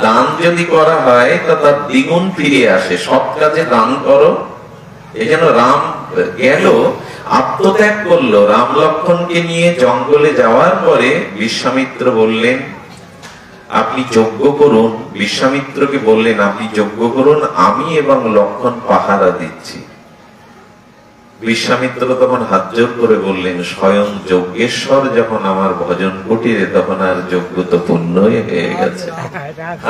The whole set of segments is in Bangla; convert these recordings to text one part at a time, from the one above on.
দান যদি করা হয় তা তার দ্বিগুণ ফিরে আসে, সৎ কাজে দান করো। এই জন্য রাম গেল, আত্মত্যাগ করলো, রাম লক্ষ্মণকে নিয়ে জঙ্গলে যাওয়ার পরে বিশ্বামিত্র বললেন আপনি যজ্ঞ করুন। বিশ্বামিত্রকে বললেন আপনি যজ্ঞ করুন, আমি এবং লক্ষ্মণ পাহারা দিচ্ছি। বিশ্বামিত্র তখন হাত জোর করে বললেন স্বয়ং যজ্ঞেশ্বর যখন আমার ভজন কুটিরে, তখন আর যজ্ঞ তো পূর্ণ হয়ে গেছে,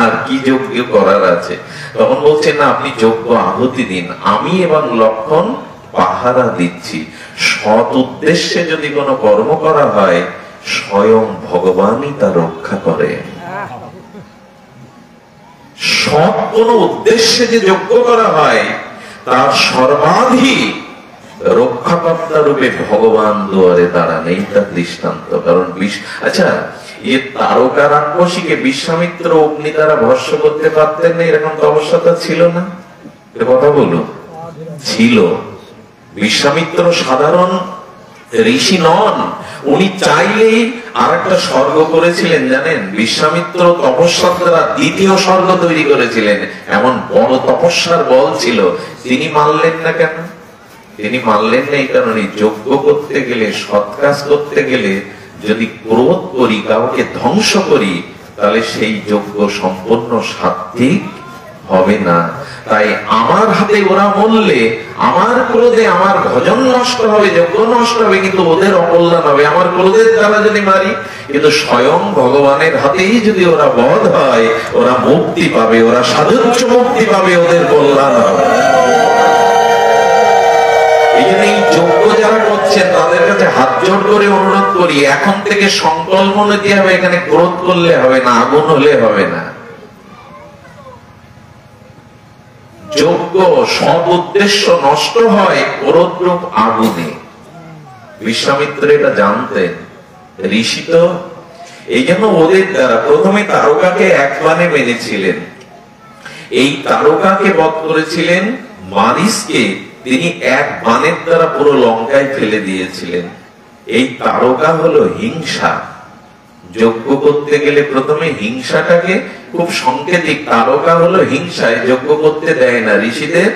আর কি যজ্ঞ করার আছে। তখন বলছেন না আপনি যজ্ঞ আহুতি দিন, আমি এবং লক্ষ্মণ পাহারা দিচ্ছি। সৎ উদ্দেশ্যে যদি কোনো কর্ম করা হয় স্বয়ং ভগবানই তা রক্ষা করে। সৎ কোন উদ্দেশ্যে যে যজ্ঞ করা হয় তার সর্বাধিক রক্ষাকর্তা রূপে ভগবান দুয়ারে দাঁড়ান, এইটা দৃষ্টান্ত। কারণ আচ্ছা, এই তারকা রাক্ষসীকে বিশ্বামিত্র অগ্নি দ্বারা ভস্ম করতে পারতেন না, এরকম তো অবস্থাটা ছিল না? কথা বলুন, ছিল। বিশ্বামিত্র সাধারণ ঋষি নন, উনি চাইলেই আর একটা স্বর্গ করেছিলেন জানেন। বিশ্বামিত্র তপস্যার দ্বারা দ্বিতীয় স্বর্গ তৈরি করেছিলেন, এমন বড় তপস্যার বল ছিল। তিনি মানলেন না কেন? তিনি মানলেন না এই কারণে যজ্ঞ করতে গেলে, সৎ কাজ করতে গেলে যদি ক্রোধ করি, কাউকে ধ্বংস করি, তাহলে সেই যজ্ঞ সম্পূর্ণ সাত্বিক হবে না। তাই আমার হাতে ওরা মরলে, আমার ক্রোধে আমার ভজন নষ্ট হবে, যজ্ঞ নষ্ট হবে, কিন্তু ওদের অকল্যাণ হবে। আমার ক্রোধের দ্বারা যদি মারি, কিন্তু স্বয়ং ভগবানের হাতেই যদি ওরা বধ হয়, ওরা মুক্তি পাবে, ওরা সাধুচ্চ মুক্তি পাবে, ওদের কল্যাণ হবে। এই জন্য এই যজ্ঞ যারা করছেন তাদের কাছে হাত জোড় করে অনুরোধ করি, এখন থেকে সংকল্প নিতে হবে, এখানে ক্রোধ করলে হবে না, আগুন হলে হবে না। যজ্ঞ সৎ উদ্দেশ্য নষ্ট হয় ক্রোধরূপ আগুনে। বিশ্বামিত্র এটা জানতেন, ঋষি তো। এই জন্য ওদের দ্বারা প্রথমে তারকাকে এক বাণে মেরেছিলেন। এই তারকাকে বধ করেছিলেন, মারিচকে তিনি এক বাণের দ্বারা পুরো লঙ্কায় ফেলে দিয়েছিলেন। এই তারকা হলো হিংসা। যজ্ঞ করতে গেলে প্রথমে হিংসাটাকে, খুব সংকেতিক, তারকা হলো হিংসায় যজ্ঞ করতে দেয় না, ঋষিদের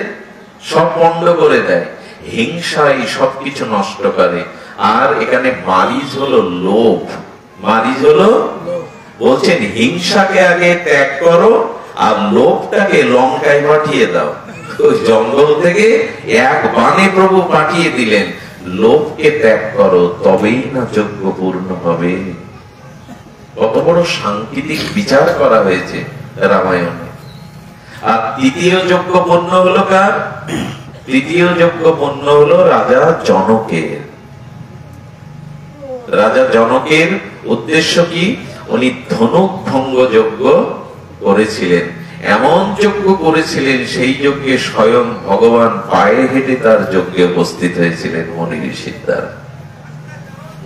সব বন্ধ করে দেয়। হিংসাই সবকিছু নষ্ট করে। আর এখানে মারিচ হলো লোভ। মারিচ হলো, বলছেন হিংসাকে আগে ত্যাগ করো আর লোভটাকে লঙ্কায় পাঠিয়ে দাও। জঙ্গল থেকে এক বাণে প্রভু পাঠিয়ে দিলেন, লোভকে ত্যাগ করো, তবেই না যজ্ঞ পূর্ণ হবে। কত বড় সাংকেতিক বিচার করা হয়েছে রামায়ণে। আর তৃতীয় যজ্ঞ পূর্ণ হলো কার? তৃতীয় যজ্ঞ পূর্ণ হলো রাজা জনকের। রাজা জনকের উদ্দেশ্য কি? উনি ধনুক ভঙ্গ যজ্ঞ করেছিলেন। এমন যজ্ঞ করেছিলেন, সেই যজ্ঞে স্বয়ং ভগবান পায়ে হেঁটে তার যজ্ঞে উপস্থিত হয়েছিলেন মুনি ঋষির দ্বারা,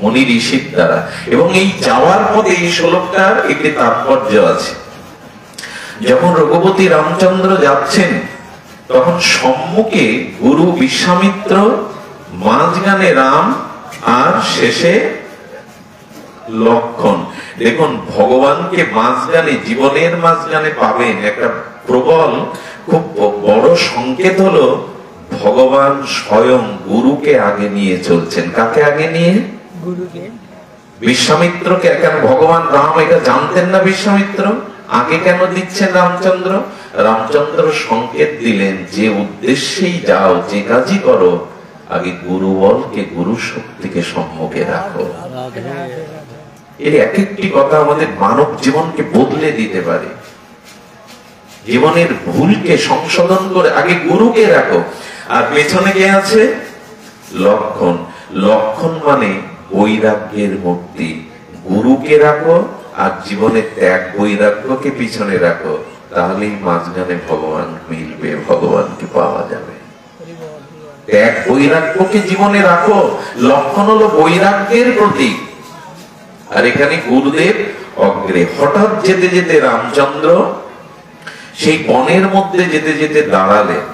মুনি ঋষির দ্বারা। এবং এই যাওয়ার পথে এই শ্লোকটার একটি তাৎপর্য আছে। যখন রঘুপতি রামচন্দ্র যাচ্ছেন, তখন সম্মুখে গুরু বিশ্বামিত্র, মাঝখানে রাম, আর শেষে লক্ষ্মণ। দেখুন, ভগবানকে মাঝখানে, জীবনের মাঝখানে পাবেন, একটা প্রবল খুব বড় সংকেত হলো ভগবান স্বয়ং গুরুকে আগে নিয়ে চলছেন। কাকে আগে নিয়ে? গুরুকে। বিশ্বামিত্রকে কেন? ভগবান রাম এটা জানতেন না বিশ্বামিত্র? আগে কেন দিচ্ছেন রামচন্দ্র? রামচন্দ্র সংকেত দিলেন, যে উদ্দেশ্যেই যাও, যে কাজই করো, আগে গুরু বলকে, গুরু শক্তিকে সম্মুখে রাখো। এর এক একটি কথা আমাদের মানব জীবনকে বদলে দিতে পারে। জীবনের ভুলকে সংশোধন করে আগে গুরুকে রাখো। আর পেছনে কে আছে? লক্ষণ। লক্ষণ মানে বৈরাগ্যের মূর্তি। গুরুকে রাখো আর জীবনে ত্যাগ বৈরাগ্যকে পিছনে রাখো, তাহলেই মাঝখানে ভগবান মিলবে, ভগবানকে পাওয়া যাবে। ত্যাগ বৈরাগ্যকে জীবনে রাখো। লক্ষণ হলো বৈরাগ্যের প্রতীক। আর এখানে গুরুদেব অগ্রে। হঠাৎ যেতে যেতে রামচন্দ্র সেই বনের মধ্যে যেতে যেতে দাঁড়ালেন।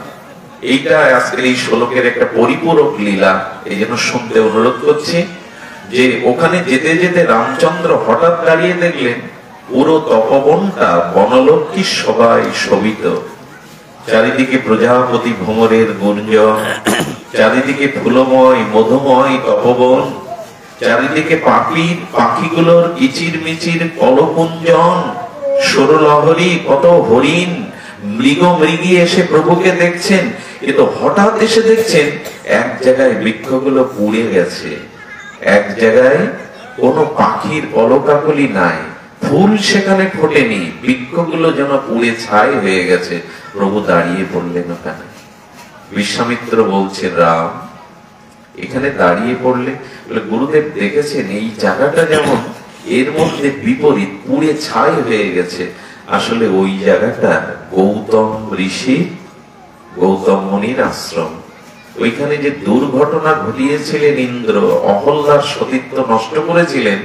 এইটা আজকের এই শ্লোকের একটা পরিপূরক লীলা, এই জন্য শুনতে অনুরোধ করছি। যে ওখানে যেতে যেতে রামচন্দ্র হঠাৎ দাঁড়িয়ে দেখলেন পুরো তপবনটা বনলক্ষ্মীর সবাই শোভিত। চারিদিকে প্রজাপতি ভ্রমরের গুঞ্জন, চারিদিকে ফুলময় মধুময় তপবন, চারিদিকে পাখিগুলোর কিচির মিচির কলকুঞ্জন, সুরলহরী, কত হরিণ মৃগ মৃগী এসে প্রভুকে দেখছেন। কিন্তু হঠাৎ এসে দেখছেন এক জায়গায় বৃক্ষগুলো পুড়ে গেছে, এক জায়গায় কোনো পাখির কলকাকলি নাই, ফুল সেখানে ফোটেনি, বৃক্ষগুলো যেন পুড়ে ছাই হয়ে গেছে। প্রভু দাঁড়িয়ে পড়লেন ওখানে। বিশ্বামিত্র বলছে, রাম এখানে দাঁড়িয়ে পড়লে? গুরুদেব দেখেছেন এই জায়গাটা যেমন এর মধ্যে বিপরীত, পুড়ে ছাই হয়ে গেছে। আসলে ওই জায়গাটা গৌতম ঋষি, গৌতম মুনির আশ্রম। ওইখানে যে দুর্ঘটনা ঘটিয়েছিলেন ইন্দ্র, অহল্যার সতীত্ব নষ্ট করেছিলেন,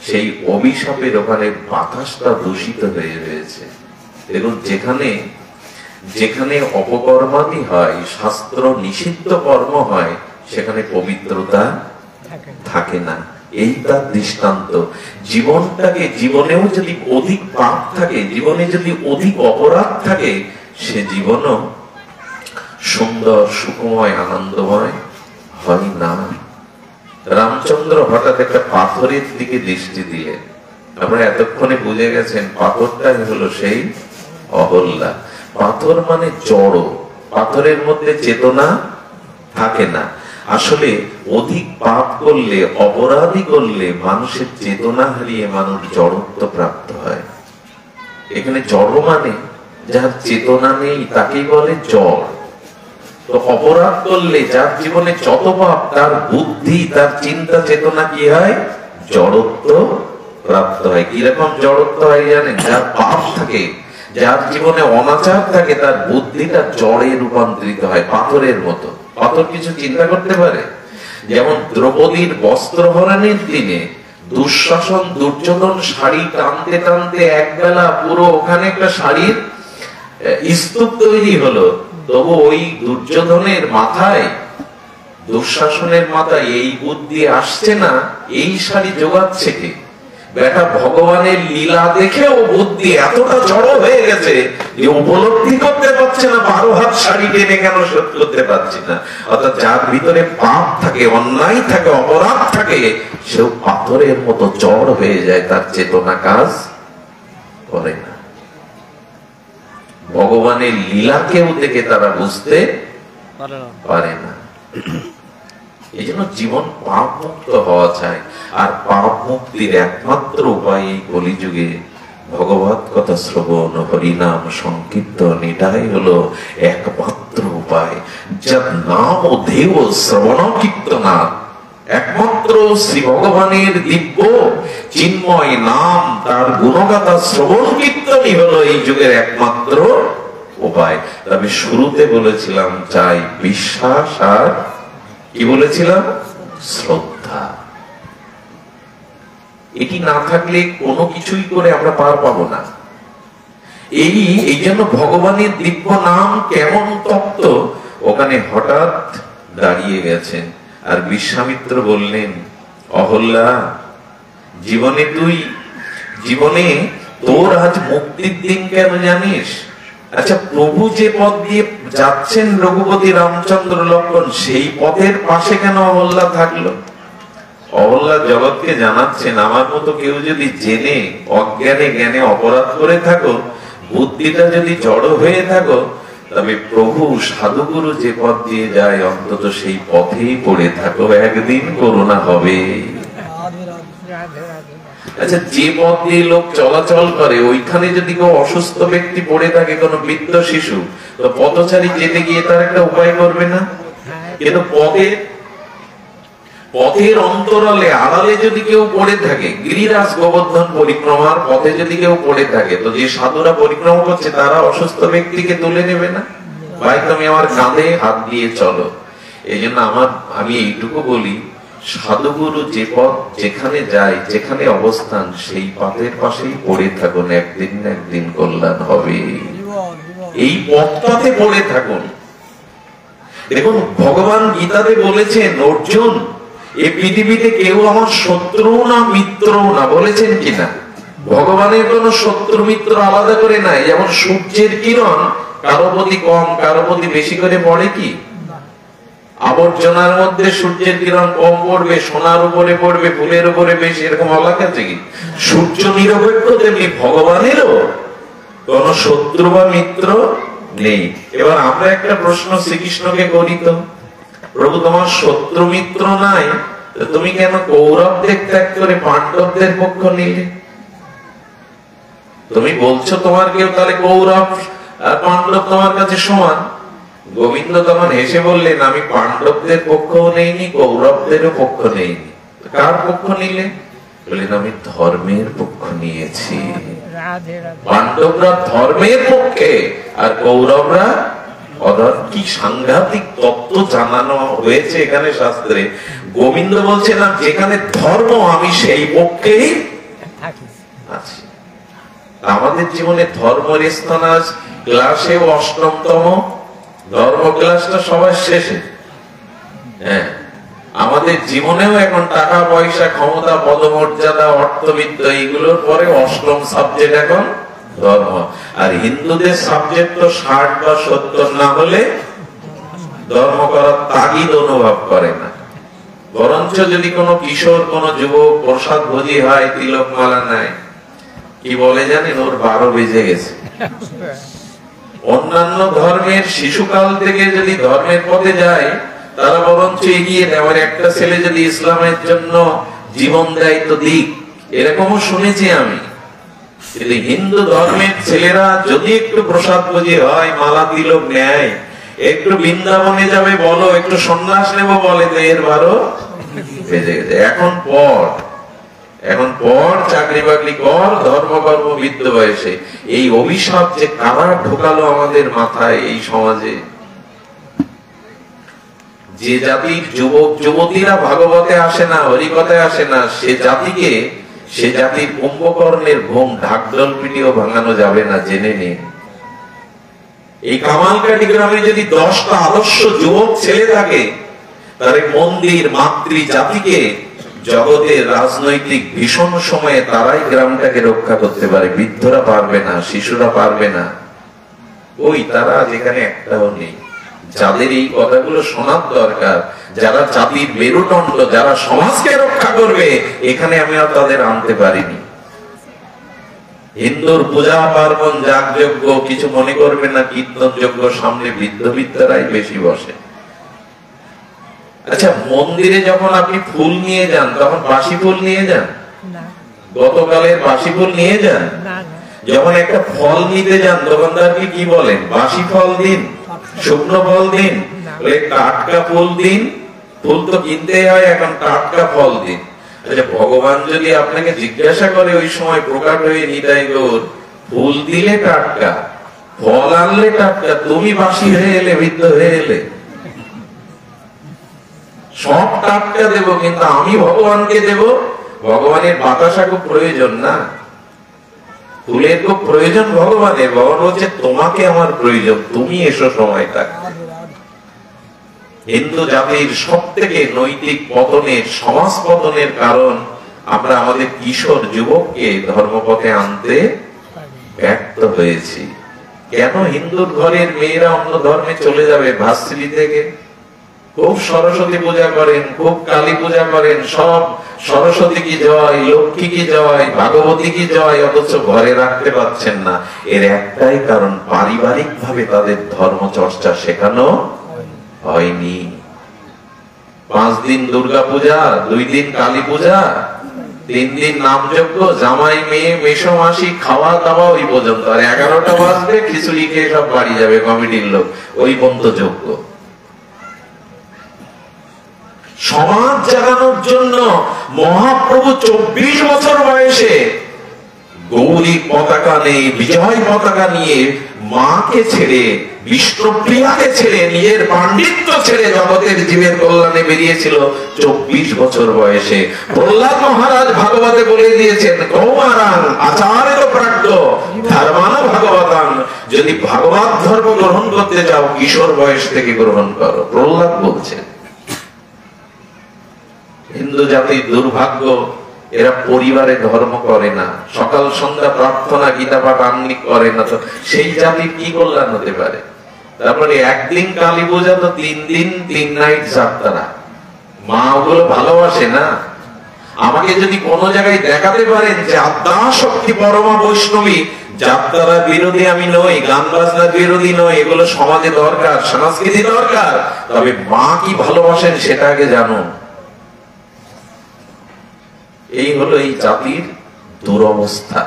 সেই অভিশাপের ওখানে বাতাসটা দূষিত হয়ে রয়েছে। দেখুন, যেখানে যেখানে অপকর্মাদি হয়, শাস্ত্র নিষিদ্ধ কর্ম হয়, সেখানে পবিত্রতা থাকে না। এই তার দৃষ্টান্ত। জীবনটাকে, জীবনেও যদি অধিক পাপ থাকে, জীবনে যদি অধিক অপরাধ থাকে, সে জীবনও সুন্দর সুখময় আনন্দময় হয় না। রামচন্দ্র হঠাৎ একটা পাথরের দিকে দৃষ্টি দিলেন। আমরা এতক্ষণে বুঝে গেছেন পাথরটাই হলো সেই অহল্যা। পাথর মানে জড়, পাথরের মধ্যে চেতনা থাকে না। আসলে অধিক পাপ করলে, অপরাধী করলে মানুষের চেতনা হারিয়ে মানুষ জড়ত্ব প্রাপ্ত হয়। এখানে জড় মানে যার চেতনা নেই তাকেই বলে জড়। তো অপরাধ করলে যার জীবনে যত পাপ, তার বুদ্ধি, তার চিন্তা চেতনা কি হয়? জড়ত্ব প্রাপ্ত হয়। কিরকম জড়ত্ব হয় জানেন? যার পাপ থাকে, যার জীবনে অনাচার থাকে, তার বুদ্ধিটা জড়ে রূপান্তরিত হয়, পাথরের মতো। পাথর কিছু চিন্তা করতে পারে? যেমন দ্রৌপদীর বস্ত্র হরণের দিনে দুঃশাসন দুর্যোধন শাড়ি টানতে টানতে একবেলা পুরো ওখানে একটা শাড়ির স্তূপ তৈরি হলো। তবু ওই দুর্যোধনের মাথায়, দুঃশাসনের মাথায় এই বুদ্ধি আসছে না, এই শাড়ি জোগাচ্ছে কে? বেটা ভগবানের লীলা দেখেও বুদ্ধি এতটা জড় হয়ে গেছে যে উপলব্ধি করতে পারছে না 12 হাত শাড়ি টেনে কেন শোধ করতে পারছি না। অর্থাৎ যার ভিতরে পাপ থাকে, অন্যায় থাকে, অপরাধ থাকে, সেও পাথরের মতো জড় হয়ে যায়, তার চেতনা কাজ করে না। ভগবানের লীলাকেও দেখে তারা বুঝতে পারে না। এই জন্য জীবন পাপ মুক্ত হওয়া চায়। আর পাপ মুক্তির একমাত্র উপায় এই কলিযুগে ভগবত কথা শ্রবণ, হরিনাম সংকীর্তন, এটাই হলো একমাত্র উপায়। যার নাম ও দেব শ্রবণ কীর্তনা, একমাত্র শ্রী ভগবানের দিব্য চিন্ময় নাম, তার গুণগাথা শ্রবণ কীর্তনই হলো এই যুগের একমাত্র উপায়। তবে শুরুতে বলেছিলাম চাই বিশ্বাস, আর কি বলেছিলাম? শ্রদ্ধা। এটি না থাকলে কোনো কিছুই করে আমরা পার পাবো না। এই জন্য ভগবানের দিব্য নাম কেমন তত্ত্ব, ওখানে হঠাৎ দাঁড়িয়ে গেছেন। আর বিশ্বামিত্র বললেন, অহল্যা, জীবনে তোর আজ মুক্তির দিন কেন জানিস? আচ্ছা, প্রভু যে পথ দিয়ে যাচ্ছেন রঘুপতি রামচন্দ্র লক্ষ্মণ, সেই পথের পাশে কেন অহল্যা থাকলো? অহল্যা জগৎকে জানাচ্ছেন, আমার মতো কেউ যদি জেনে অজ্ঞানে জ্ঞানে অপরাধ করে থাকো, বুদ্ধিটা যদি জড় হয়ে থাকো, তবে প্রভু সাধুগুরু যে পথ দিয়ে যায় অন্তত সেই পথেই পড়ে থাকো, একদিন করোনা হবে। আচ্ছা, যে পথ দিয়ে লোক চলাচল করে, ওইখানে যদি কেউ অসুস্থ ব্যক্তি পড়ে থাকে, কোনো বৃদ্ধ শিশু, তো পথচারী যেতে গিয়ে তার একটা উপায় করবে না? কিন্তু পথের অন্তরালে আড়ালে যদি কেউ পড়ে থাকে, গিরিরাজ গোবর্ধন পরিক্রমার পথে যদি কেউ পড়ে থাকে, তো যে সাধুরা পরিক্রমা করছে তারা অসুস্থ ব্যক্তিকে তুলে নেবে না? ভাই, তুমি আমার কাঁধে হাত দিয়ে চলো। এই জন্য আমি এইটুকু বলি, সাধুগুরু যে পথ যেখানে যায়, যেখানে অবস্থান, সেই পথের পাশেই পড়ে থাকুন, একদিন না একদিন কল্যাণ হবে। এই পথটাতে পড়ে থাকুন। দেখুন, ভগবান গীতাতে বলেছেন, অর্জুন, এই পৃথিবীতে কেউ আমার শত্রু না মিত্র না, বলেছেন কিনা? ভগবানের কোন শত্রু মিত্র আলাদা করে নাই। যেমন সূর্যের কিরণ কারো প্রতি কম কারো প্রতি বেশি করে পড়ে কি? আবর্জনার মধ্যে সূর্যের কিরণ কম পড়বে, সোনার উপরে পড়বে, ফুলের উপরে বেশি, এরকম আলাদা আছে কি? সূর্য নিরপেক্ষ, তেমনি ভগবানেরও কোন শত্রু বা মিত্র নেই। এবার আমরা একটা প্রশ্ন শ্রীকৃষ্ণকে করি, তো প্রভু তোমার শত্রু মিত্র নাই, তুমি কেন কৌরবদের ত্যাগ করে পাণ্ডবদের পক্ষ নিলে? তুমি বলছো তোমার কেউ তাহলে কৌরব আর পাণ্ডব তোমার কাছে সমান। গোবিন্দ তখন হেসে বললেন, আমি পাণ্ডবদের পক্ষও নেইনি, কৌরবদেরও পক্ষ নেইনি। কার পক্ষ নিলে? বললেন, আমি ধর্মের পক্ষ নিয়েছি। পাণ্ডবরা ধর্মের পক্ষে আর কৌরবরা অধর্ম। কি সাংঘাতিক তত্ত্ব জানানো হয়েছে এখানে শাস্ত্রে। গোবিন্দ বলছে না, যেখানে ধর্ম আমি সেই পক্ষেই আছি। আমাদের জীবনে ধর্মের স্থান আজ ক্লাসেও অষ্টমতম, ধর্ম ক্লাসটা সবার শেষে। হ্যাঁ, আমাদের জীবনেও এখন টাকা পয়সা, ক্ষমতা, পদমর্যাদা, অর্থবিদ্যা, এইগুলোর পরে অষ্টম সাবজেক্ট এখন ধর্ম। আর হিন্দুদের সাবজেক্ট তো 60 বা 70 না হলে ধর্ম করার তাগিদ অনুভব করে না। বরঞ্চ যদি কোনো কিশোর, কোনো যুবক প্রসাদ ভোজি হয়, তিলক মালা নেয়, কি বলে জানেন, ওর 12 বেজে গেছে। অন্যান্য ধর্মের শিশুকাল থেকে যদি ধর্মের পথে যায়, তারা বরঞ্চ এগিয়ে নেয়। আমার একটা ছেলে যদি ইসলামের জন্য জীবন দেয় তো দিক, এরকমও শুনেছি আমি। কিন্তু হিন্দু ধর্মের ছেলেরা যদি একটু প্রসাদ ভোজি হয়, মালা তিলক নেয়, একটু বৃন্দাবনে যাবে বলো, একটু সন্ন্যাস নেব বলে, তো এর 12 বেজে গেছে। এখন পর চাকরি বাকরি কর, ধর্মকর্ম বৃদ্ধ বয়সে। এই অভিশাপ যে কারা ঢোকালো আমাদের মাথায় এই সমাজে। যে জাতির যুবক যুবতীরা ভাগবতে আসে না, হরিকথায় আসে না, সে জাতির কুম্ভকর্ণের ঘুম ঢাকঢোল পিটিও ভাঙানো যাবে না, জেনে নিন। এই কামালকাটি গ্রামে যদি 10টা আদর্শ যুবক ছেলে থাকে, তাহলে মন্দির মাতৃ জাতিকে জগতের রাজনৈতিক ভীষণ সময়ে তারাই গ্রামটাকে রক্ষা করতে পারে। বৃদ্ধরা পারবে না, শিশুরা পারবে না। ওই তারা যেখানে একটাও নেই। যাদের এই কথাগুলো শোনার দরকার, যারা জাতির মেরুদণ্ড, যারা সমাজকে রক্ষা করবে, এখানে আমি আর তাদের আনতে পারিনি। হিন্দুর পূজা পার্বণ, যাগযজ্ঞ কিছু মনে করবে না, কীর্তন যজ্ঞ সামনে বৃদ্ধ বৃদ্ধরাই বেশি বসে। আচ্ছা, মন্দিরে যখন আপনি ফুল নিয়ে যান, তখন বাসি ফুল নিয়ে যান? গতকালের বাসি ফুল নিয়ে যান? যখন একটা ফল নিতে যান, দোকানদারকে কি বলেন? বাসি ফল দিন, শুকনো ফল দিন, টাটকা ফুল দিন। ফুল তো কিনতে হয়, এখন টাটকা ফল দিন। আচ্ছা, ভগবান যদি আপনাকে জিজ্ঞাসা করে ওই সময় প্রকাট হয়ে, নিতাই গৌর, ফুল দিলে টাটকা, ফল আনলে টাটকা, তুমি বাসি হয়ে এলে, বৃদ্ধ হয়ে এলে। সব টাটকা দেব, কিন্তু আমি ভগবানকে দেব। ভগবানের বাতাসা খুব প্রয়োজন না, ফুলের খুব প্রয়োজন ভগবানের। ভগবান বলছে, তোমাকে আমার প্রয়োজন, তুমি এসো সময়টা। হিন্দু জাতির সব থেকে নৈতিক পতনের, সমাজ পতনের কারণ আমরা আমাদের কিশোর যুবককে ধর্মপথে আনতে ব্যর্থ হয়েছি। কেন হিন্দুর ঘরের মেয়েরা অন্য ধর্মে চলে যাবে? ভাস্ত্রী থেকে খুব সরস্বতী পূজা করেন, খুব কালী পূজা করেন, সব সরস্বতী কি জয়, লক্ষ্মী কি জয়, ভাগবতী কি জয়, অথচ ঘরে রাখতে পারছেন না। এর একটাই কারণ, পারিবারিক ভাবে তাদের ধর্ম চর্চা শেখানো হয়নি। 5 দিন দুর্গা পূজা, 2 দিন কালী পূজা, 3 দিন নামযজ্ঞ, জামাই মেয়ে মেশো মাসি, খাওয়া দাওয়া ওই পর্যন্ত। আর 11টা বাজবে, খিচুড়ি খেয়ে সব বাড়ি যাবে কমিটির লোক, ওই পর্যন্ত যজ্ঞ। সমাজ জাগানোর জন্য মহাপ্রভু 24 বছর বয়সে গৌরী পতাকা নিয়ে, বিজয় পতাকা নিয়ে, মাকে ছেড়ে, বিষ্ণুপ্রিয়াকে ছেড়ে, নিজের পাণ্ডিত্য ছেড়ে জগতের জীবের কল্যাণে বেরিয়েছিল 24 বছর বয়সে। প্রহ্লাদ মহারাজ ভাগবতে বলে দিয়েছেন, কৌমারাং আচার্য প্রাজ্ঞ ধর্মান ভাগবতাং, যদি ভাগবত ধর্ম গ্রহণ করতে চাও, কিশোর বয়স থেকে গ্রহণ করো। প্রহ্লাদ বলছেন। হিন্দু জাতির দুর্ভাগ্য, এরা পরিবারে ধর্ম করে না, সকাল সন্ধ্যা প্রার্থনা গীতা পাঠ আহ্নিক করে না, তো সেই জাতির কি কল্যাণ হতে পারে? তারপরে একদিন কালী পূজা তো 3 দিন 3 নাইট যাত্রা। মা ওগুলো ভালোবাসে না। আমাকে যদি কোনো জায়গায় দেখাতে পারেন যে আদ্যা শক্তি পরমা বৈষ্ণবী, যাত্রা বিরোধী আমি নই, গান বাজনার বিরোধী নই, এগুলো সমাজে দরকার, সংস্কৃতি দরকার, তবে মা কি ভালোবাসেন সেটা আগে জানুন। এই হলো এই জাতির দুরবস্থা।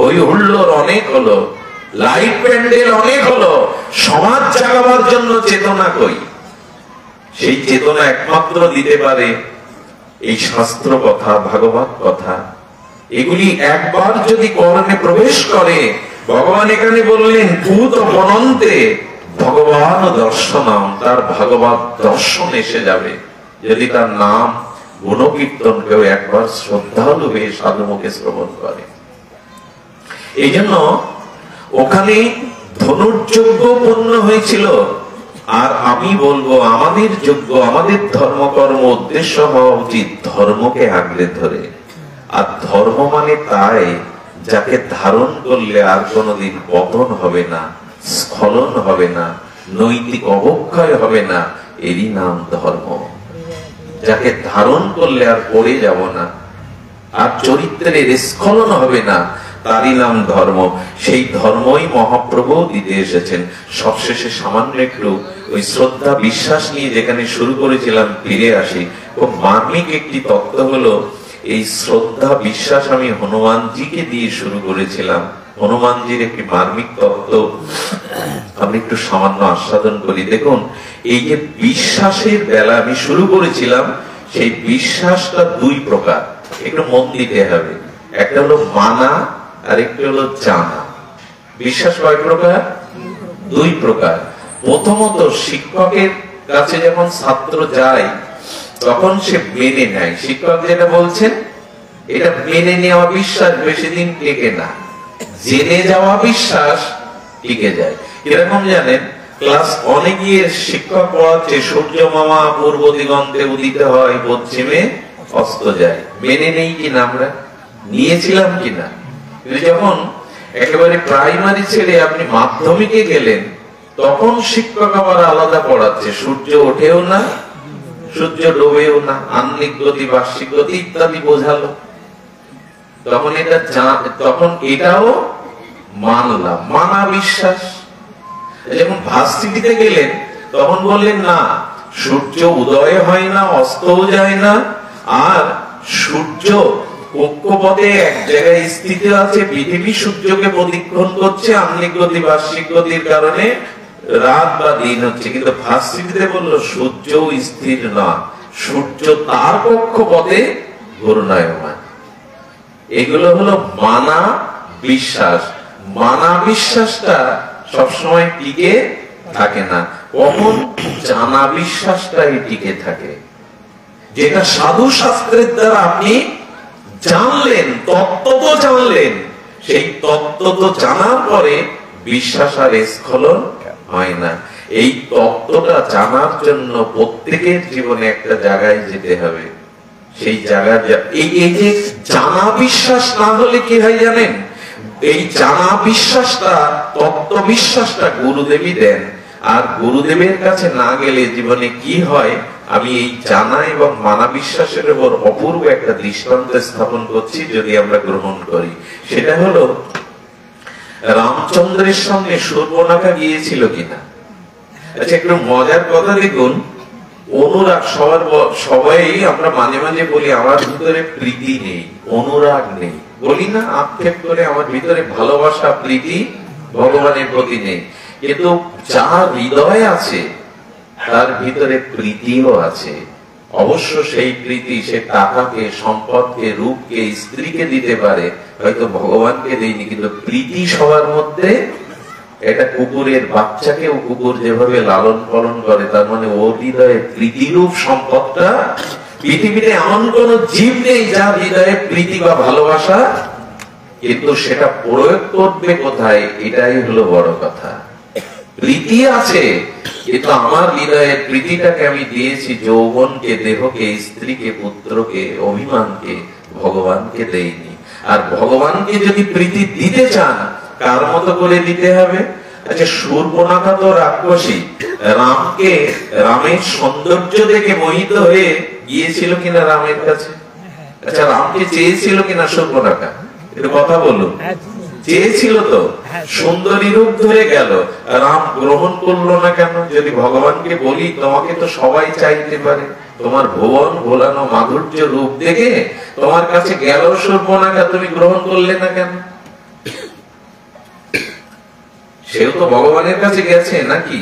ওই হুল্লোড় অনেক হলো, লাইট প্যান্ডেল অনেক হলো, সমাজ জাগাবার জন্য চেতনা কই? সেই চেতনা একমাত্র দিতে পারে এই শাস্ত্র কথা, ভাগবত কথা। এগুলি একবার যদি কর্ণে প্রবেশ করে, ভগবান এখানে বললেন ভূত বনন্তে ভগবান দর্শনম, তার ভাগবত দর্শন এসে যাবে যদি তার নাম গুণকীর্তন কেউ একবার শ্রদ্ধালু হয়ে সাধুমুখে শ্রবণ করে। এই জন্য ওখানে ধনুর্যজ্ঞ পূর্ণ হয়েছিল। আর আমি বলবো আমাদের যজ্ঞ, আমাদের ধর্মকর্ম উদ্দেশ্য হওয়া উচিত ধর্মকে আঁকড়ে ধরে। আর ধর্ম মানে তাই যাকে ধারণ করলে আর কোনোদিন পতন হবে না, স্খলন হবে না, নৈতিক অবক্ষয় হবে না, এরই নাম ধর্ম। যাকে ধারণ করলে আর পড়ে যাব না, আর চরিত্রের স্খলন হবে না, তারই নাম ধর্ম। সেই ধর্মই মহাপ্রভু দিতে এসেছেন। সবশেষে সামান্য একটু ওই শ্রদ্ধা বিশ্বাস নিয়ে যেখানে শুরু করেছিলাম ফিরে আসি। খুব মার্মিক একটি তত্ত্ব হলো এই শ্রদ্ধা বিশ্বাস। আমি হনুমানজিকে দিয়ে শুরু করেছিলাম। হনুমানজির একটি মার্মিক তত্ত্ব আমি একটু সামান্য আস্বাদন করি। দেখুন, এই যে বিশ্বাসের বেলা আমি শুরু করেছিলাম, সেই বিশ্বাসটা 2 প্রকার, একটু মন দিতে হবে। একটা হলো মানা, আর একটা হলো জানা। বিশ্বাস কয় প্রকার? 2 প্রকার। প্রথমত, শিক্ষকের কাছে যখন ছাত্র যায় তখন সে মেনে নেয়, শিক্ষক যেটা বলছেন এটা মেনে নেওয়া বিশ্বাস বেশি দিন টেকে না। জেনে যাওয়া বিশ্বাস টিকে যায়। কিরকম জানেন? ক্লাস 1 এ গিয়ে শিক্ষক পড়াচ্ছে সূর্য মামা পূর্ব দিগন্তে উদিত হয়, পশ্চিমে অস্ত যায়। মেনে নেই কিনা? আমরা নিয়েছিলাম কিনা? যখন একেবারে প্রাইমারি ছেড়ে আপনি মাধ্যমিকে গেলেন, তখন শিক্ষক আবার আলাদা পড়াচ্ছে, সূর্য ওঠেও না, সূর্য ডোবেও না, আহ্নিক গতি, বার্ষিক গতি ইত্যাদি বোঝালো। তখন এটাও মানলাম, মানা বিশ্বাস। যখন ভার্সিটিতে গেলেন তখন বললেন না, সূর্য উদয় হয় না, অস্তও যায় না, আর সূর্য কক্ষপথে এক জায়গায় স্থিত আছে, পৃথিবী সূর্যকে প্রদক্ষিণ করছে, আহ্নিক গতি বার্ষিক গতির কারণে রাত বা দিন হচ্ছে। কিন্তু ভার্সিটিতে বললো সূর্যও স্থির নয়, সূর্য তার কক্ষপথে ঘূর্ণায়মান। এগুলো হলো মানা বিশ্বাস। মানা বিশ্বাসটা সবসময় টিকে থাকে না, কখন জানা বিশ্বাসটাই টিকে থাকে। যেটা সাধু শাস্ত্রের দ্বারা আপনি জানলেন, তত্ত্ব তো জানলেন, সেই তত্ত্ব তো জানার পরে বিশ্বাস আর স্খলন হয় না। এই তত্ত্বটা জানার জন্য প্রত্যেকের জীবনে একটা জায়গায় যেতে হবে। সেই জায়গায় এই যে জানা বিশ্বাস না হলে কি হয় জানেন? এই জানা বিশ্বাসটা, তত্ত্ব বিশ্বাসটা গুরুদেবই দেন। আর গুরুদেবের কাছে না গেলে জীবনে কি হয়, আমি এই জানা এবং মানা বিশ্বাসের উপর অপূর্ব একটা দৃষ্টান্ত স্থাপন করছি, যদি আমরা গ্রহণ করি। সেটা হলো রামচন্দ্রের সঙ্গে সুর্পনখা গিয়েছিল কিনা। আচ্ছা, একটু মজার কথা দেখুন, অনুরাগ সবাই আমরা মাঝে মাঝে বলি আমার ভিতরে প্রীতি নেই, অনুরাগ নেই, বলি না আক্ষেপ করে, আমার ভিতরে ভালোবাসা প্রীতি ভগবানের প্রতি নেই। কিন্তু যার হৃদয় আছে তার ভিতরে প্রীতিও আছে। অবশ্য সেই প্রীতি সে টাকাকে, সম্পদকে, রূপকে, স্ত্রীকে দিতে পারে, হয়তো ভগবানকে দেয়নি, কিন্তু প্রীতি সবার মধ্যে। এটা কুকুরের বাচ্চাকেও কুকুর যেভাবে লালন পালন করে, তার মানে ওর হৃদয়ে প্রীতিরূপ সম্পদটা। পৃথিবীতে এমন কোন জীব নেই যার হৃদয়ে প্রীতি বা ভালোবাসা, কিন্তু সেটা প্রয়োগ করবে কোথায়, এটাই হলো বড় কথা। প্রীতি আছে, কিন্তু আমার হৃদয়ের প্রীতিটাকে আমি দিয়েছি যৌবনকে, দেহকে, স্ত্রীকে, পুত্রকে, অভিমানকে, ভগবানকে দেয়নি। আর ভগবানকে যদি প্রীতি দিতে চান, কার মতো করে দিতে হবে? আচ্ছা, শূর্পণখা তো রাক্ষসী, রামের সৌন্দর্য দেখে মোহিত হয়ে গিয়েছিল কিনা রামের কাছে? আচ্ছা, রামকে চেয়েছিল কিনা শূর্পণখা? একটু কথা বলুন। চেয়েছিল তো, সুন্দরী রূপ ধরে গেল, রাম গ্রহণ করলো না কেন? যদি ভগবানকে বলি তোমাকে তো সবাই চাইতে পারে, তোমার ভুবন ভোলানো মাধুর্য রূপ দেখে তোমার কাছে গেল শূর্পণখা, তুমি গ্রহণ করলে না কেন? সেও তো ভগবানের কাছে গেছে নাকি?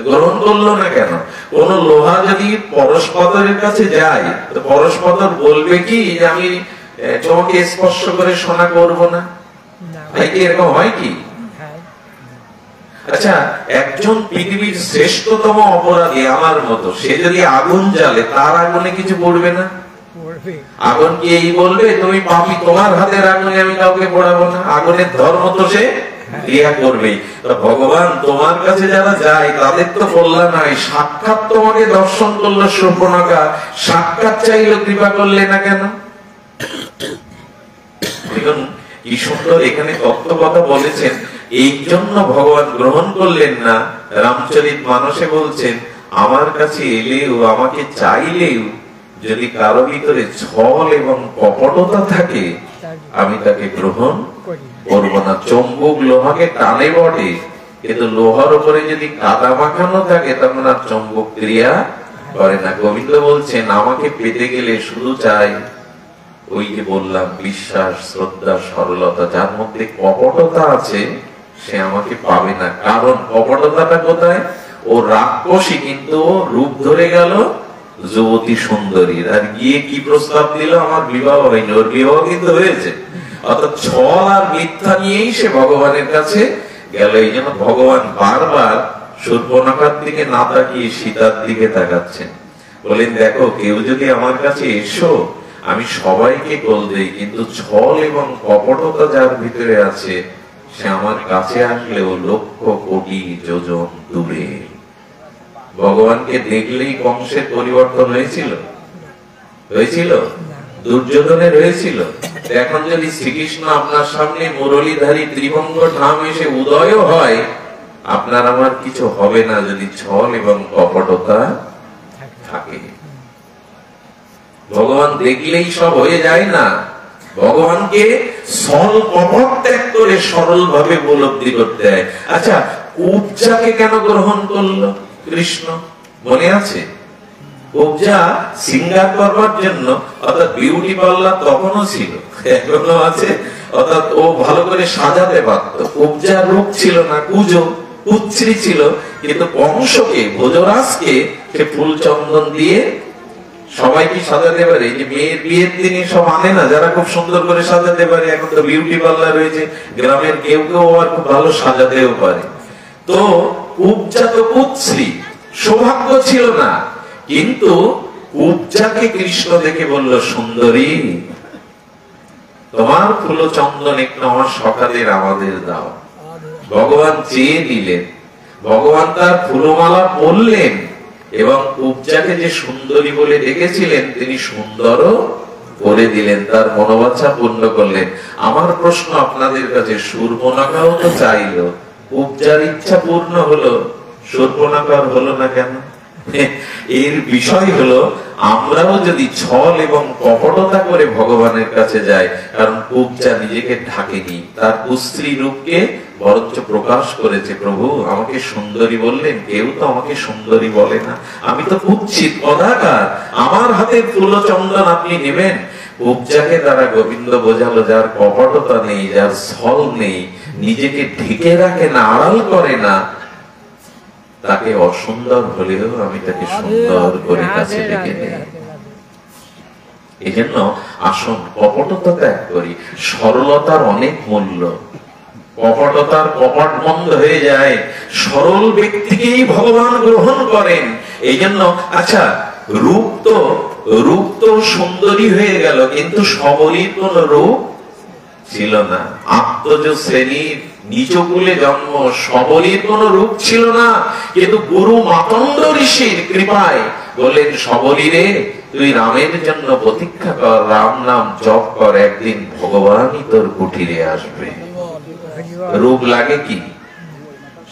গ্রহণ করলো না কেন? কোন লোহা যদি পরশপতরের কাছে যায়, তো পরশপতর বলবে কি যে আমি তোমাকে স্পর্শ করে সোনা করব না? ভাই, কি এরকম হয় কি? আচ্ছা, একজন পৃথিবীর শ্রেষ্ঠতম অপরাধী আমার মতো, সে যদি আগুন জ্বালে, তার আগুনে কিছু পড়বে না? আগুন কি এই বলবে তুমি পাপী, তোমার হাতের আগুনে আমি কাউকে পড়াবো না? আগুনের ধর্ম তো সে ক্রিয়া করবে। ভগবান তোমার কাছে যারা যায় তাদের তো কল্যাণ হয়। সাক্ষাৎ তোমাকে দর্শন করলো শূর্পণখা, সাক্ষাৎ চাইলো, কৃপা করলে না কেন? দেখুন কি সুন্দর এখানে তত্ত্ব কথা বলেছেন। এই জন্য ভগবান গ্রহণ করলেন না। রামচরিত মানসে বলছেন, আমার কাছে এলেও, আমাকে চাইলেও যদি কারো ভিতরে ছল এবং কপটতা থাকে, আমি তাকে গ্রহণ করব না। চম্বুক লোহাকে টানে বটে, কিন্তু লোহার উপরে যদি কাদা মাখানো থাকে তখন আর চম্বুক ক্রিয়া করে না। গোবিন্দ বলছেন, আমাকে পেতে গেলে শুধু চাই ওই যে বললাম বিশ্বাস, শ্রদ্ধা, সরলতা। যার মধ্যে কপটতা আছে সে আমাকে পাবে না। কারণ কপটতাটা কোথায়? ও রাক্ষসী, কিন্তু রূপ ধরে গেল যুবতী সুন্দরী। আর গিয়ে কি প্রস্তাব দিল? আমার বিবাহ হয়নি, ওর বিবাহ কিন্তু হয়েছে। অর্থাৎ ছল আর মিথ্যা নিয়েই সে ভগবানের কাছে গেল। এই জন্য ভগবান বারবার শূর্পণখার দিকে না তাকিয়ে সীতার দিকে তাকাচ্ছেন। বলেন, দেখো, কেউ যদি আমার কাছে এসো, আমি সবাইকে কোল দেই, কিন্তু ছল এবং কপটতা যার ভিতরে আছে, সে আমার কাছে আসলেও লক্ষ কোটি যোজন দূরে। ভগবানকে দেখলেই কংসের পরিবর্তন হয়েছিল? হয়েছিল? দুর্যোধনের হয়েছিল? এখন যদি শ্রীকৃষ্ণ আপনার সামনে মুরলীধারী ত্রিভঙ্গ ধাম এসে উদয় হয়, আপনার আমার কিছু হবে না যদি ছল এবং কপটতা থাকে। ভগবান দেখলেই সব হয়ে যায় না। ভগবানকে ছল কপট ত্যাগ করে সরল ভাবে উপলব্ধি করতে হয়। আচ্ছা, কুব্জাকে কেন গ্রহণ করলো কৃষ্ণ? মনে আছে? কুব্জা সিঙ্গার করবার জন্য, অর্থাৎ বিউটি পার্লার তখনও ছিল, এখনো আছে, অর্থাৎ ও ভালো করে সাজাতে পারত। কুব্জার রূপ ছিল না, কুজো কুচ্ছ্রি ছিল, কিন্তু কংসকে, ভোজরাজকে সে ফুল চন্দন দিয়ে সবাইকে সাজাতে পারে। এই যে মেয়ের বিয়ের দিনে সব আনে না, যারা খুব সুন্দর করে সাজাতে পারে। এখন তো বিউটি পার্লার রয়েছে, গ্রামের কেউ কেউ আবার খুব ভালো সাজাতেও পারে। তো কুব্জা তো কুচ্ছ্রি, সৌভাগ্য ছিল না, কিন্তু কুব্জাকে কৃষ্ণ দেখে বলল, সুন্দরী, তোমার ফুল চন্দন একটু আমার সখাদের আমাদের দাও। ভগবান চেয়ে দিলেন, ভগবান তার ফুলমালা পরলেন, এবং কুব্জাকে যে সুন্দরী বলে ডেকেছিলেন তিনি সুন্দরও করে দিলেন, তার মনোবাঞ্ছা পূর্ণ করলেন। আমার প্রশ্ন আপনাদের কাছে, শূর্পণখাও তো চাইল, কুব্জার ইচ্ছা পূর্ণ হলো, শূর্পণখার হলো না কেন? এর বিষয় হলো, আমরাও যদি ছল এবং কপটতা করে ভগবানের কাছে যাই, কারণ কুব্জা নিজেকে ঢাকেনি, তার কুস্ত্রী রূপকে বরঞ্চ প্রকাশ করেছে। প্রভু আমাকে সুন্দরী বললেন, কেউ তো আমাকে সুন্দরী বলে না, আমি তো কুৎসিত কদাকার, আমার হাতে ফুল চন্দন আপনি নেবেন। কুব্জাকে দ্বারা গোবিন্দ বোঝালো, যার কপটতা নেই, যার ছল নেই, নিজেকে ঢেকে রাখে না, আড়াল করে না, তাকে অসুন্দর হলেও আমি তাকে সুন্দর করে কাছে ডেকে নেই। এই জন্য আসুন কপটতা ত্যাগ করি। সরলতার অনেক মূল্য। কপটতার কপট বন্ধ হয়ে যায়, সরল ব্যক্তিকেই ভগবান গ্রহণ করেন। এই জন্য আচ্ছা, রূপ তো সুন্দরী হয়ে গেল, কিন্তু সবলীর কোন রূপ ছিল না। আত্মজ শ্রেণীর নিচকুলে জন্ম, সবলীর কোন রূপ ছিল না, কিন্তু গুরু মাতঙ্গ ঋষির কৃপায় বললেন সবলী রে, তুই রামের জন্য প্রতীক্ষা কর, রাম নাম জপ কর, একদিন ভগবানই তোর কুটিরে আসবে। রূপ লাগে কি?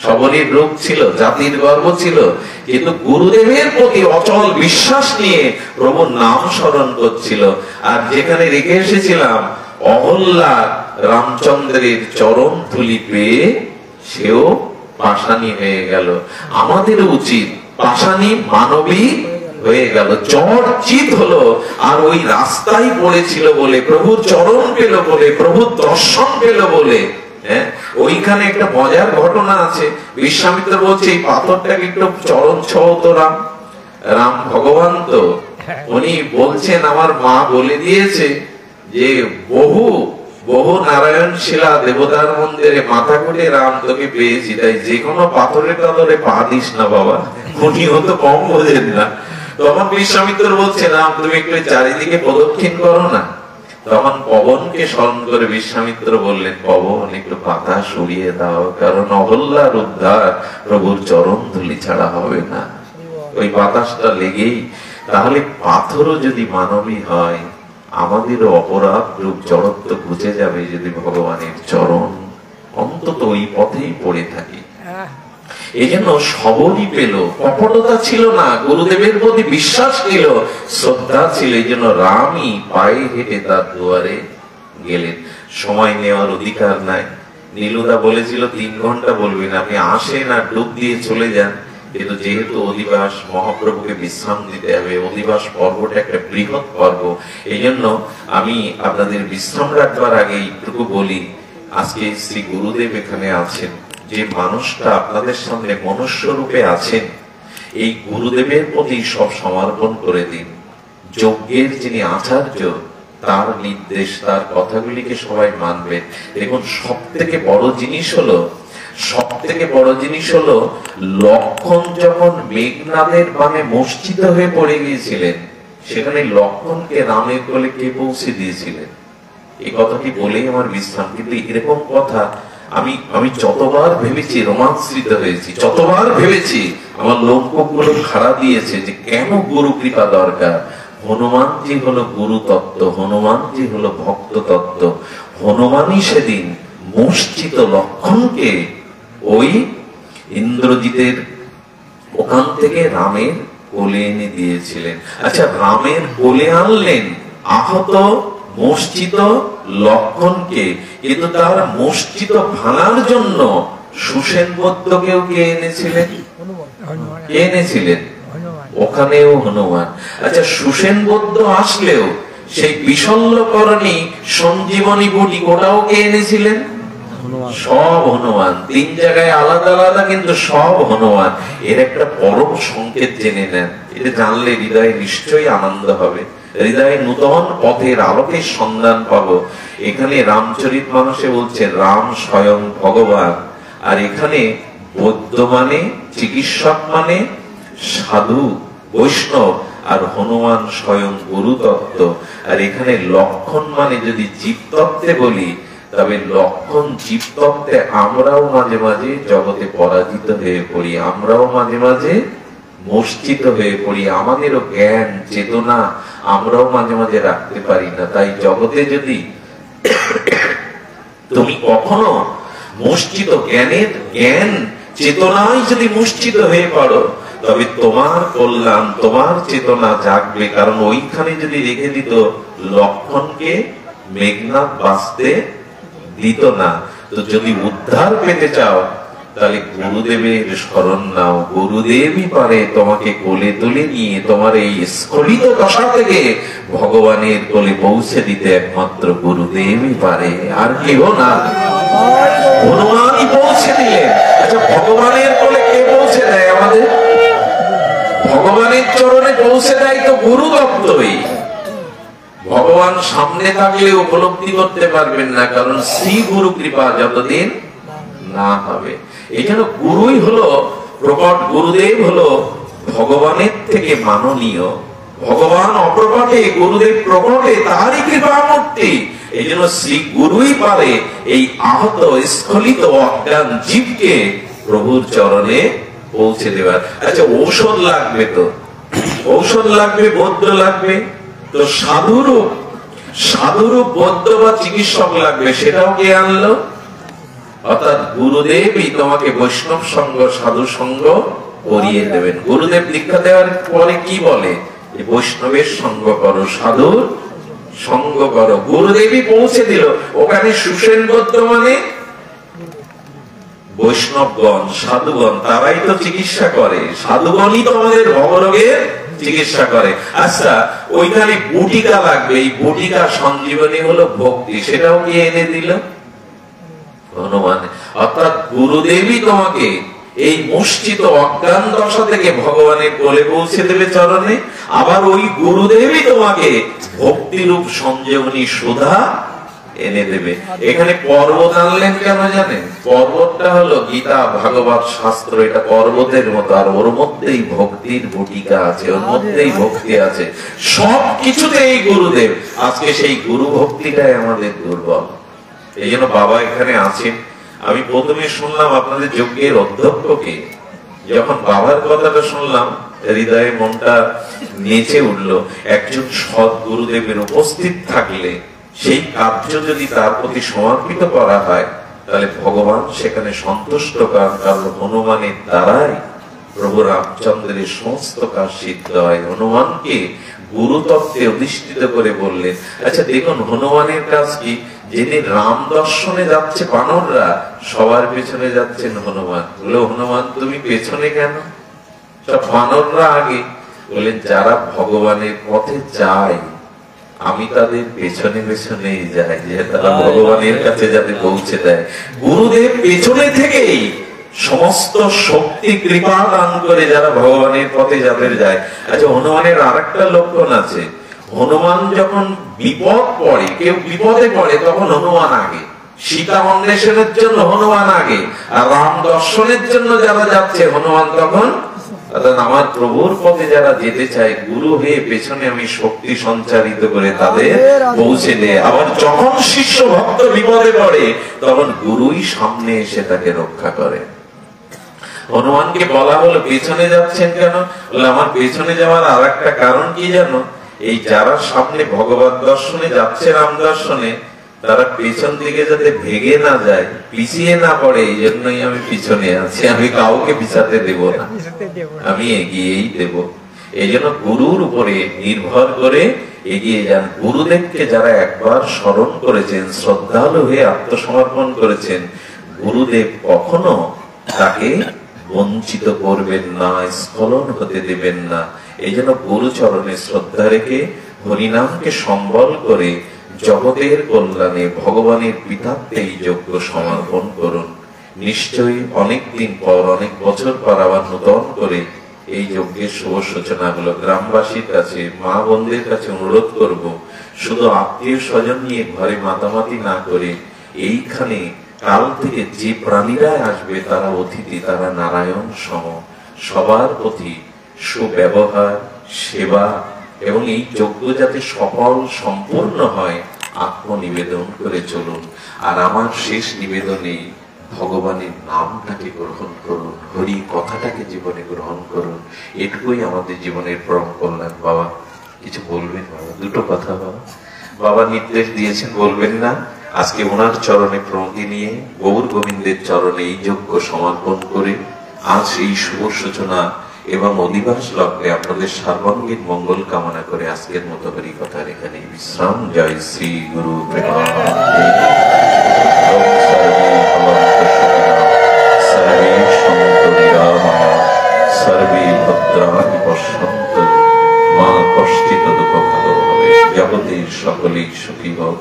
সবলীর রূপ ছিল, জাতির গর্ব ছিল, কিন্তু গুরুদেবের প্রতি অচল বিশ্বাস নিয়ে প্রভুর নাম স্মরণ করছিল। আর যেখানে রেখে এসেছিলাম, অহল্যা রামচন্দ্রের চরণ ধুলি পেয়ে সেও পাষাণী হয়ে গেল। আমাদের উচিত পাষাণী মানবী হয়ে গেল, চর্চিত হলো। আর ওই রাস্তায় পড়েছিল বলে, প্রভুর চরণ পেল বলে, প্রভুর দর্শন পেল বলে। ওইখানে একটা মজার ঘটনা আছে। বিশ্বামিত্র বলছে এই পাথরটাকে একটু চরণ ছোঁও তো রাম। রাম ভগবান তো, উনি বলছেন আমার মা বলে দিয়েছে যে বহু বহু নারায়ণ শিলা দেবতার মন্দিরে মাথা করে রাম তোকে পেয়েছি, তাই যে কোনো পাথরের কাতরে পা দিস না বাবা। উনিও তো কম বোঝেন না। তখন বিশ্বামিত্র বলছে রাম তুমি একটু চারিদিকে প্রদক্ষিণ করো না। তখন পবনকে স্মরণ করে বিশ্বামিত্র বললেন, পবন একটু পাতা সরিয়ে দাও, কারণ অহল্যার উদ্ধার প্রভুর চরণ ধুলি ছাড়া হবে না। ওই বাতাসটা লেগেই, তাহলে পাথরও যদি মানবী হয়, আমাদেরও অপরাধ রূপ জড়ত্ব ঘুচে যাবে যদি ভগবানের চরণ অন্তত ওই পথেই পড়ে থাকি। এই জন্য সবলই পেল, কপটতা ছিল না, গুরুদেবের প্রতি বিশ্বাস ছিল, শ্রদ্ধা ছিল। এই জন্য রামই পায়ে হেঁটে তার দুয়ারে গেলেন। সময় নেওয়ার অধিকার নাই। নীলুদা বলেছিল 3 ঘন্টা বলবেন, আপনি আসেন আর ডুব দিয়ে চলে যান। কিন্তু যেহেতু অধিবাস, মহাপ্রভুকে বিশ্রাম দিতে হবে, অধিবাস পর্বটা একটা বৃহৎ পর্ব, এই জন্য আমি আপনাদের বিশ্রাম রাখবার আগে এইটুকু বলি, আজকে শ্রী গুরুদেব এখানে আছেন, যে মানুষটা আপনাদের সামনে মনুষ্য রূপে আছেন, এই গুরুদেবের প্রতি সব সমর্পণ করে দিন। যজ্ঞের যিনি আচার্য, তার নির্দেশ, তার কথাগুলিকে সবাই মানবেন। দেখুন, সব থেকে বড় জিনিস হলো লক্ষণ যখন মেঘনাদের বামে মূর্ছিত হয়ে পড়ে গিয়েছিলেন, সেখানে লক্ষণকে রামের কোলে কে পৌঁছে দিয়েছিলেন? এই কথাটি বলেই আমার বিশ্রাম। কিন্তু এরকম কথা আমি যতবার ভেবেছি, রোমাঞ্চিত হয়েছি, যতবার ভেবেছি আমার লোকগুলো খাড়া দিয়েছে যে কেন গুরু কৃপা দরকার। হনুমানজি হলো গুরু তত্ত্ব, হনুমানজি হলো ভক্ত তত্ত্ব। হনুমানই সেদিন মূর্ছিত লক্ষণকে ওই ইন্দ্রজিতের ওখান থেকে রামের কোলে এনে দিয়েছিলেন। আচ্ছা, রামের কোলে আনলেন আহত মূর্ছিত লক্ষণকে, কিন্তু তার মূর্ছিত ভাঙার জন্য সুসেন বৌদ্ধকেও কে এনেছিলেন? কে এনেছিলেন? ওখানেও হনুমান। আচ্ছা, সুসেন বৌদ্ধ আসলেও সেই বিশল্যকরণী সঞ্জীবনী বটি, ওটাও কে এনেছিলেন? সব হনুমান। 3 জায়গায় আলাদা আলাদা, কিন্তু সব হনুমান। এর একটা পরম সংকেত জেনে নেন। এটা জানলে হৃদয়ে নিশ্চয়ই আনন্দ হবে, হৃদয়ে নূতন পথের আলোকের সন্ধান পাবো। এখানে রামচরিতমানসে বলছে রাম স্বয়ং ভগবান, আর এখানে বৌদ্ধ মানে চিকিৎসক, মানে সাধু বৈষ্ণব, আর হনুমান স্বয়ং গুরু তত্ত্ব। আর এখানে লক্ষণ মানে যদি জীব তত্ত্বে বলি, তবে লক্ষণ জীব তত্ত্বে আমরাও মাঝে মাঝে জগতে পরাজিত হয়ে পড়ি, আমরাও মাঝে মাঝে মূর্ছিত হয়ে পড়ি, আমাদেরও জ্ঞান চেতনা আমরাও মাঝে মাঝে রাখতে পারি না। তাই জগতে যদি তুমি কখনো মূর্ছিত জ্ঞান চেতনায় যদি মূর্ছিত হয়ে পড়ো, তবে তোমার কল্যাণ, তোমার চেতনা জাগবে। কারণ ওইখানে যদি রেখে দিত, লক্ষণকে মেঘনাদ বাঁচতে দিত না। তো যদি উদ্ধার পেতে চাও, তাহলে গুরুদেবের শরণ নাও। গুরুদেবই পারে তোমাকে কোলে তুলে নিয়ে তোমার এই স্খলিত দশা থেকে ভগবানের কোলে পৌঁছে দিতে। একমাত্র গুরুদেবই পারে, আর কেউ না। হনুমানই পৌঁছে দিলেন। আচ্ছা, ভগবানের কোলে কে পৌঁছে দেয় আমাদের? ভগবানের চরণে পৌঁছে দেয় তো গুরু তত্ত্বই। ভগবান সামনে থাকলে উপলব্ধি করতে পারবেন না, কারণ শ্রী গুরু কৃপা যতদিন না হবে। এই জন্য গুরুই হলো প্রকট, গুরুদেব হলো ভগবানের থেকে মাননীয়। ভগবান অপ্রকটে, গুরুদেব প্রকটে, তারই কৃপা মূর্তি। এই জন্য শ্রী গুরুই পারে এই আহত স্খলিত অজ্ঞান জীবকে প্রভুর চরণে পৌঁছে দেওয়ার। আচ্ছা, ঔষধ লাগবে তো, ঔষধ লাগবে, বৈদ্য লাগবে, তো সাধুরূপ বৈদ্য বা চিকিৎসক লাগবে, সেটাও কে আনলো? অর্থাৎ গুরুদেবই তোমাকে বৈষ্ণব সঙ্গ, সাধু সঙ্গ করিয়ে দেবেন। গুরুদেব দীক্ষা দেওয়ার পরে কি বলে? বৈষ্ণবের সঙ্গ করো, সাধুর সঙ্গ করো। গুরুদেবই পৌঁছে দিল ওখানে। সুসেন বৈদ্য মানে বৈষ্ণবগণ, সাধুগণ, তারাই তো চিকিৎসা করে। সাধুগণই তো আমাদের ভবরোগের চিকিৎসা করে। আচ্ছা, ওইখানে বটিকা লাগবে, এই বটিকা সঞ্জীবনী হলো ভক্তি, সেটাও কি এনে দিল? হনুমান। অর্থাৎ গুরুদেবই তোমাকে এই মুষ্টিত অজ্ঞান দশা থেকে ভগবানের কোলে পৌঁছে দেবে চরণে। আবার ওই গুরুদেবই তোমাকে ভক্তিরূপ সঞ্জীবনী সুধা এনে দেবে। এখানে পর্বত আনলেন কেন জানেন? পর্বতটা হলো গীতা, ভাগবত, শাস্ত্র, এটা পর্বতের মতো, আর ওর মধ্যেই ভক্তির বটিকা আছে, ওর মধ্যেই ভক্তি আছে, সবকিছুতে এই গুরুদেব। আজকে সেই গুরু ভক্তিটাই আমাদের দুর্বল। এই জন্য বাবা এখানে আছেন। আমি প্রথমে শুনলাম আপনাদের যজ্ঞের অধ্যক্ষকে, যখন বাবার কথাটা শুনলাম হৃদয়ে মনটা নেচে উঠলো। একজন সৎ গুরুদেবের উপস্থিত থাকলে সেই কার্য যদি তার প্রতি সমর্পিত করা হয়, তাহলে ভগবান সেখানে সন্তুষ্ট। কারণ হনুমানের দ্বারাই প্রভু রামচন্দ্রের সমস্ত কাজ সিদ্ধ হয়। হনুমানকে গুরুতত্ত্বে অধিষ্ঠিত করে বললেন। আচ্ছা দেখুন, হনুমানের কাজ কি? যিনি রাম দর্শনে যাচ্ছে বানররা, সবার পেছনে যাচ্ছেন হনুমান। বলে, হনুমান তুমি পেছনে কেন? সব বানররা আগে। বললেন, যারা ভগবানের পথে যায় আমি তাদের পেছনে পেছনেই যাই, যে তারা ভগবানের কাছে যাতে পৌঁছে দেয়। গুরুদেব পেছনে থেকেই সমস্ত শক্তি কৃপা দান করে যারা ভগবানের পথে যাদের যায়। আচ্ছা, হনুমানের আর একটা লক্ষণ আছে। হনুমান যখন বিপদ পড়ে, কেউ বিপদে পড়ে, তখন হনুমান আগে। সীতা অন্বেষণের জন্য হনুমান আগে, আর রাম দর্শনের জন্য যারা যাচ্ছে হনুমান তখন। অর্থাৎ আমার প্রভুর পথে যারা যেতে চায়, গুরু হয়ে পেছনে আমি শক্তি সঞ্চারিত করে তাদের পৌঁছে দেয়। আবার যখন শিষ্য ভক্ত বিপদে পড়ে, তখন গুরুই সামনে এসে তাকে রক্ষা করে। হনুমানকে বলা হলো পেছনে যাচ্ছেন কেন? বলে, আমার পেছনে যাওয়ার আর একটা কারণ কি জানো? এই যারা সামনে ভগবত দর্শনে যাচ্ছে, রাম দর্শনে, তারা পেছন দিকে যাতে ভেগে না যায়, পিছিয়ে না পড়ে, এই জন্যই আমি পিছনে আছি। আমি কাউকে পিছাতে দেব না, আমি এগিয়েই দেব। এই জন্য গুরুর উপরে নির্ভর করে এগিয়ে যান। গুরুদেবকে যারা একবার স্মরণ করেছেন, শ্রদ্ধালু হয়ে আত্মসমর্পণ করেছেন, গুরুদেব কখনো তাকে বঞ্চিত করবেন না, স্খলন হতে দেবেন না। এই জন্য গুরুচরণে শ্রদ্ধা রেখে হরিনামকে সম্বল করে জগতের কল্যাণে ভগবানের পিতাত্বে এই যজ্ঞ সমর্পণ করুন। নিশ্চয়ই অনেকদিন পর, অনেক বছর পর আবার নূতন করে এই যজ্ঞের শুভ সূচনা হলো। গ্রামবাসীর কাছে, মা বোনদের কাছে অনুরোধ করব, শুধু আত্মীয় স্বজন নিয়ে ঘরে মাতামাতি না করে, এইখানে কাল থেকে যে প্রাণীরা আসবে তারা অতিথি, তারা নারায়ণ সম। সবার প্রতি সুব্যবহার, সেবা এবং এই যজ্ঞ যাতে সফল সম্পূর্ণ হয়, আত্মনিবেদন করে চলুন। আর আমার শেষ নিবেদনে ভগবানের নামটাকে গ্রহণ করুন, হরি কথাটাকে জীবনে গ্রহণ করুন। এটুকুই আমাদের জীবনের পরম কল্যাণ। বাবা কিছু বলবেন? বাবা দুটো কথা বাবা। বাবা নির্দেশ দিয়েছেন, বলবেন না? আজকে ওনার চরণে প্রণতি নিয়ে, গৌর গোবিন্দের চরণে এই যজ্ঞ সমর্পণ করে আজ এই শুভ সূচনা এবং অধিবাস লগ্নে আপনাদের সর্বাঙ্গীন মঙ্গল কামনা করে আজকের মতো হরি কথার এখানে বিশ্রাম। জয় শ্রী গুরু প্রেমানন্দে। সর্বে সন্তু নিরাময়া, সর্বে ভদ্রাণি পশ্যন্তু, মা কষ্টিত দুঃখভাগ হবে। জগতের সকলেই সুখী হোক,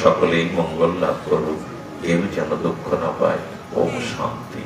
সকলেই মঙ্গল লাভ করুক, কেউ যেন দুঃখ না পায়। ওম শান্তি।